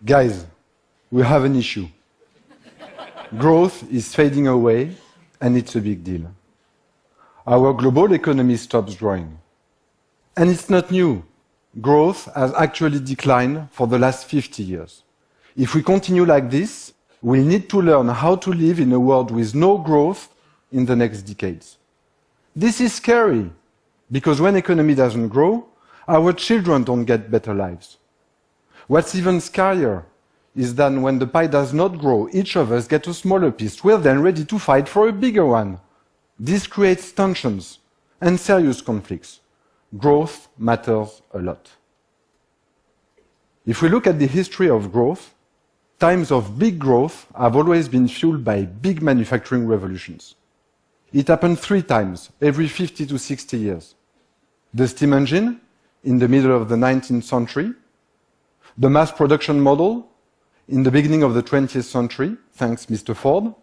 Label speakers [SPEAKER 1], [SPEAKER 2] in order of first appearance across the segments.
[SPEAKER 1] Guys, we have an issue. Growth is fading away, and it's a big deal. Our global economy stops growing. And it's not new. Growth has actually declined for the last 50 years. If we continue like this, we'll need to learn how to live in a world with no growth in the next decades. This is scary, because when economy doesn't grow, our children don't get better lives. What's even scarier is that when the pie does not grow, each of us gets a smaller piece. We're then ready to fight for a bigger one. This creates tensions and serious conflicts. Growth matters a lot. If we look at the history of growth, times of big growth have always been fueled by big manufacturing revolutions. It happened 3 times every 50 to 60 years. The steam engine in the middle of the 19th century, the mass production model in the beginning of the 20th century, thanks Mr. Ford,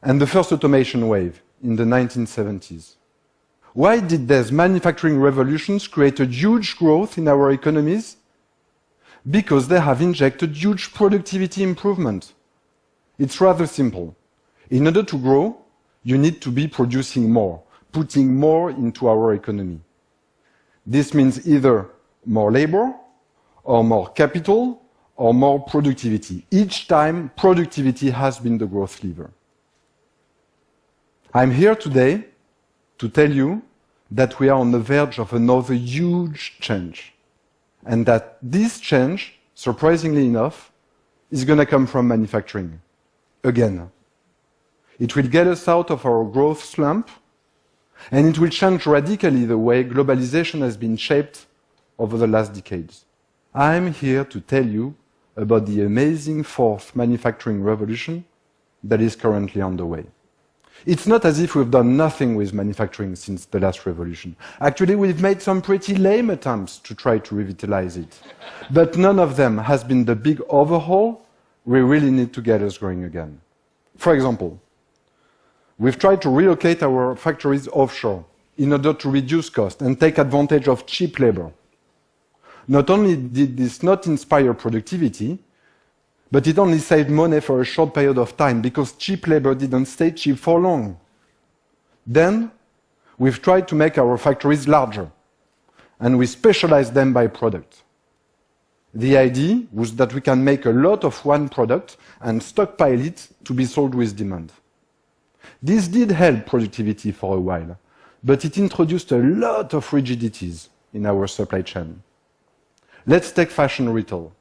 [SPEAKER 1] and the first automation wave in the 1970s. Why did these manufacturing revolutions create a huge growth in our economies? Because they have injected huge productivity improvement. It's rather simple. In order to grow, you need to be producing more, putting more into our economy. This means either more labor, or more capital, or more productivity. Each time, productivity has been the growth lever. I'm here today to tell you that we are on the verge of another huge change, and that this change, surprisingly enough, is going to come from manufacturing. Again. It will get us out of our growth slump, and it will change radically the way globalization has been shaped over the last decades. I'm here to tell you about the amazing fourth manufacturing revolution that is currently underway. It's not as if we've done nothing with manufacturing since the last revolution. Actually, we've made some pretty lame attempts to try to revitalize it. But none of them has been the big overhaul we really need to get us growing again. For example, we've tried to relocate our factories offshore in order to reduce cost and take advantage of cheap labor. Not only did this not inspire productivity, but it only saved money for a short period of time because cheap labor didn't stay cheap for long. Then, we've tried to make our factories larger, and we specialized them by product. The idea was that we can make a lot of one product and stockpile it to be sold with demand. This did help productivity for a while, but it introduced a lot of rigidities in our supply chain. Let's take fashion retail.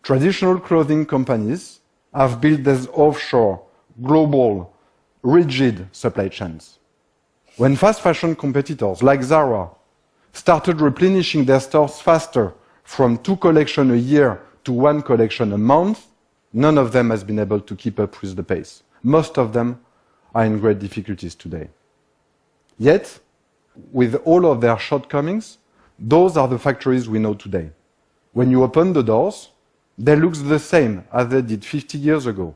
[SPEAKER 1] Traditional clothing companies have built these offshore, global, rigid supply chains. When fast fashion competitors like Zara started replenishing their stores faster from 2 collections a year to 1 collection a month, none of them has been able to keep up with the pace. Most of them are in great difficulties today. Yet, with all of their shortcomings, those are the factories we know today. When you open the doors, they look the same as they did 50 years ago.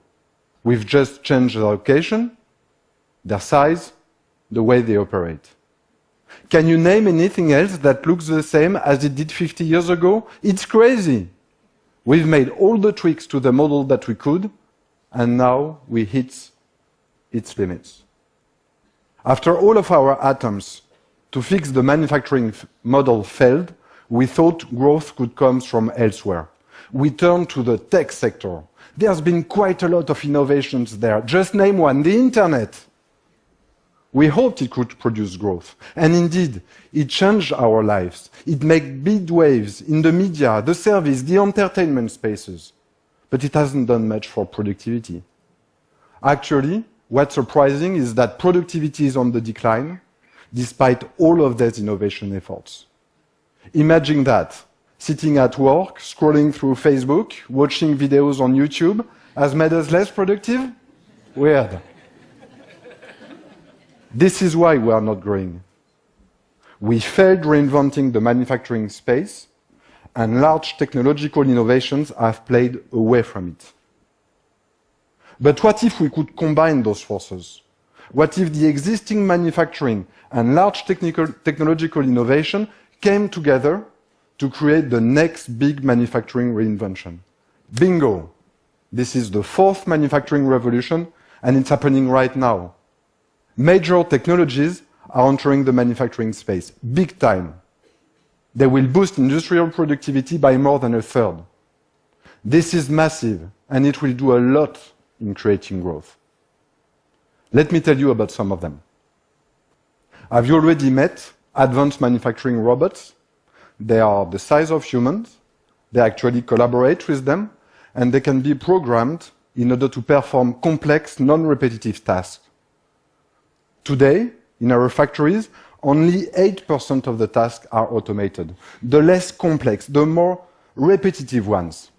[SPEAKER 1] We've just changed their location, their size, the way they operate. Can you name anything else that looks the same as it did 50 years ago? It's crazy. We've made all the tweaks to the model that we could, and now we hit its limits. After all of our attempts to fix the manufacturing model failed, we thought growth could come from elsewhere. We turned to the tech sector. There's been quite a lot of innovations there. Just name one, the internet. We hoped it could produce growth. And indeed, it changed our lives. It made big waves in the media, the service, the entertainment spaces. But it hasn't done much for productivity. Actually, what's surprising is that productivity is on the decline, despite all of these innovation efforts. Imagine that. Sitting at work, scrolling through Facebook, watching videos on YouTube, has made us less productive? Weird. This is why we are not growing. We failed reinventing the manufacturing space, and large technological innovations have played away from it. But what if we could combine those forces? What if the existing manufacturing and large technological innovation came together to create the next big manufacturing reinvention? Bingo! This is the fourth manufacturing revolution, and it's happening right now. Major technologies are entering the manufacturing space, big time. They will boost industrial productivity by more than a third. This is massive, and it will do a lot in creating growth. Let me tell you about some of them. Have you already met advanced manufacturing robots? They are the size of humans, they actually collaborate with them, and they can be programmed in order to perform complex, non-repetitive tasks. Today, in our factories, only 8% of the tasks are automated. The less complex, the more repetitive ones.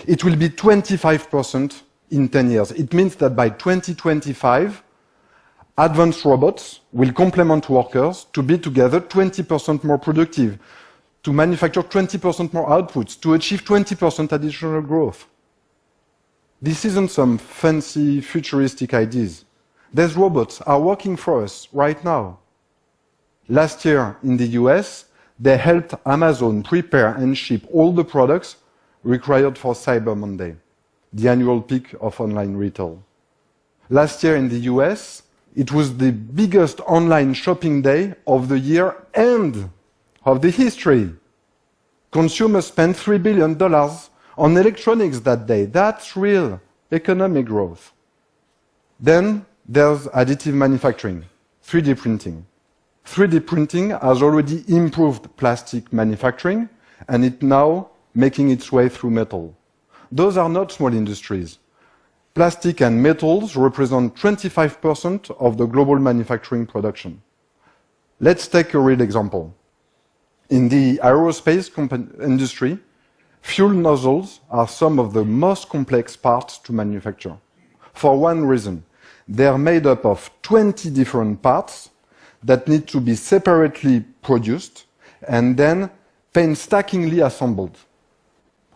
[SPEAKER 1] It will be 25% in 10 years. It means that by 2025, advanced robots will complement workers to be together 20% more productive, to manufacture 20% more outputs, to achieve 20% additional growth. This isn't some fancy futuristic ideas. These robots are working for us right now. Last year in the US, they helped Amazon prepare and ship all the products required for Cyber Monday, the annual peak of online retail. Last year in the US, it was the biggest online shopping day of the year and of the history. Consumers spent $3 billion on electronics that day. That's real economic growth. Then there's additive manufacturing, 3D printing. 3D printing has already improved plastic manufacturing, and it's now making its way through metal. Those are not small industries. Plastic and metals represent 25% of the global manufacturing production. Let's take a real example. In the aerospace industry, fuel nozzles are some of the most complex parts to manufacture. For one reason, they are made up of 20 different parts that need to be separately produced and then painstakingly assembled.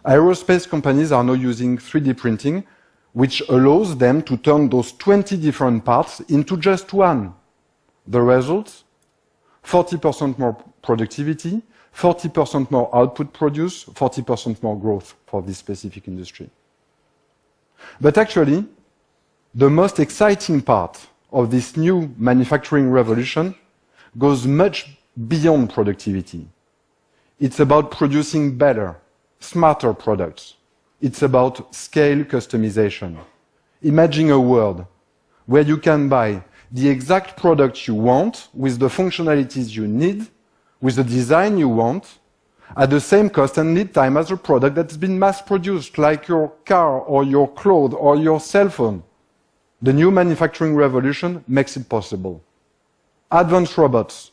[SPEAKER 1] Aerospace companies are now using 3D printing, which allows them to turn those 20 different parts into just one. The result? 40% more productivity, 40% more output produced, 40% more growth for this specific industry. But actually, the most exciting part of this new manufacturing revolution goes much beyond productivity. It's about producing better, smarter products. It's about scale customization. Imagine a world where you can buy the exact product you want with the functionalities you need, with the design you want, at the same cost and lead time as a product that's been mass-produced, like your car or your clothes or your cell phone. The new manufacturing revolution makes it possible. Advanced robots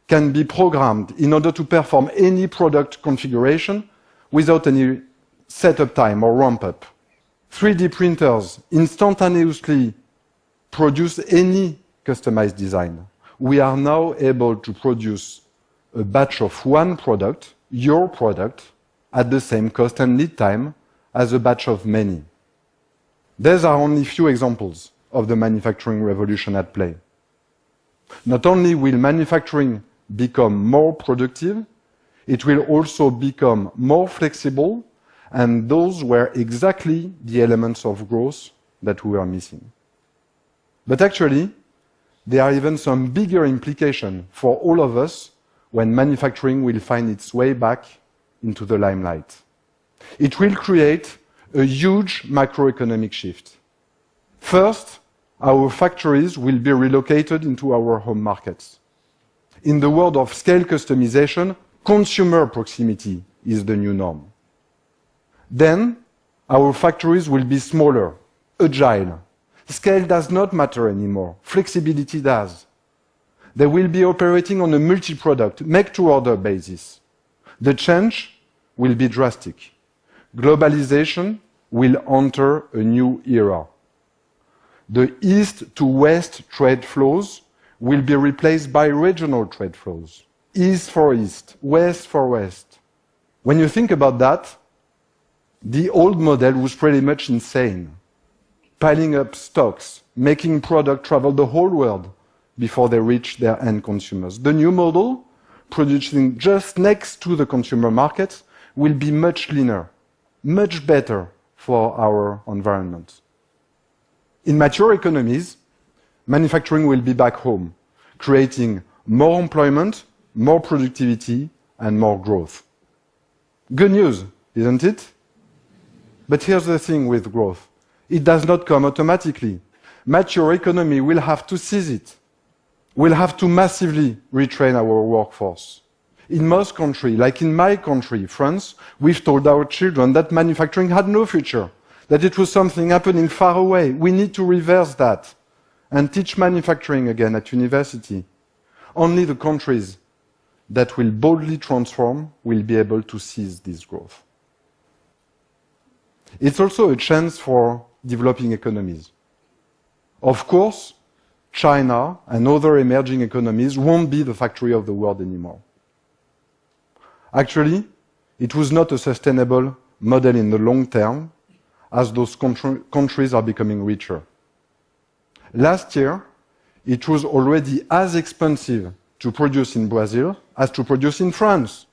[SPEAKER 1] can be programmed in order to perform any product configuration without any setup time or ramp-up. 3D printers instantaneously produce any customized design. We are now able to produce a batch of one product, your product, at the same cost and lead time as a batch of many. These are only few examples of the manufacturing revolution at play. Not only will manufacturing become more productive, it will also become more flexible, and those were exactly the elements of growth that we were missing. But actually, there are even some bigger implications for all of us when manufacturing will find its way back into the limelight. It will create a huge macroeconomic shift. First, our factories will be relocated into our home markets. In the world of scale customization, consumer proximity is the new norm. Then, our factories will be smaller, agile. Scale does not matter anymore. Flexibility does. They will be operating on a multi-product, make-to-order basis. The change will be drastic. Globalization will enter a new era. The east to west trade flows will be replaced by regional trade flows. East for east, west for west. When you think about that, the old model was pretty much insane. Piling up stocks, making product travel the whole world before they reach their end consumers. The new model, producing just next to the consumer markets, will be much leaner. much better for our environment. In mature economies, manufacturing will be back home, creating more employment, more productivity, and more growth. Good news, isn't it? But here's the thing with growth. It does not come automatically. Mature economy will have to seize it. We'll have to massively retrain our workforce. In most countries, like in my country, France, we've told our children that manufacturing had no future, that it was something happening far away. We need to reverse that and teach manufacturing again at university. Only the countries that will boldly transform will be able to seize this growth. It's also a chance for developing economies. Of course, China and other emerging economies won't be the factory of the world anymore. Actually, it was not a sustainable model in the long term, as those countries are becoming richer. Last year, it was already as expensive to produce in Brazil as to produce in France.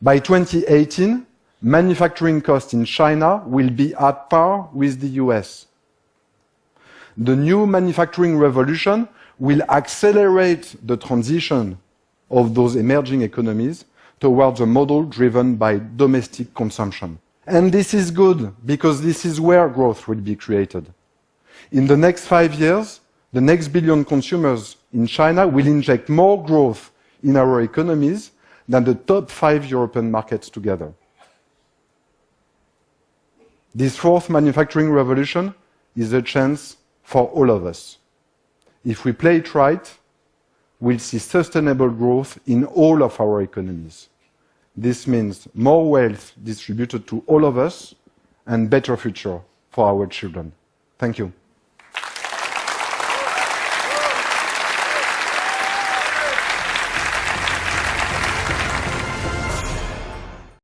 [SPEAKER 1] By 2018, manufacturing costs in China will be at par with the US. The new manufacturing revolution will accelerate the transition of those emerging economies towards a model driven by domestic consumption. And this is good, because this is where growth will be created. In the next 5 years, the next billion consumers in China will inject more growth in our economies than the top 5 European markets together. This fourth manufacturing revolution is a chance for all of us. If we play it right, we'll see sustainable growth in all of our economies. This means more wealth distributed to all of us and better future for our children. Thank you.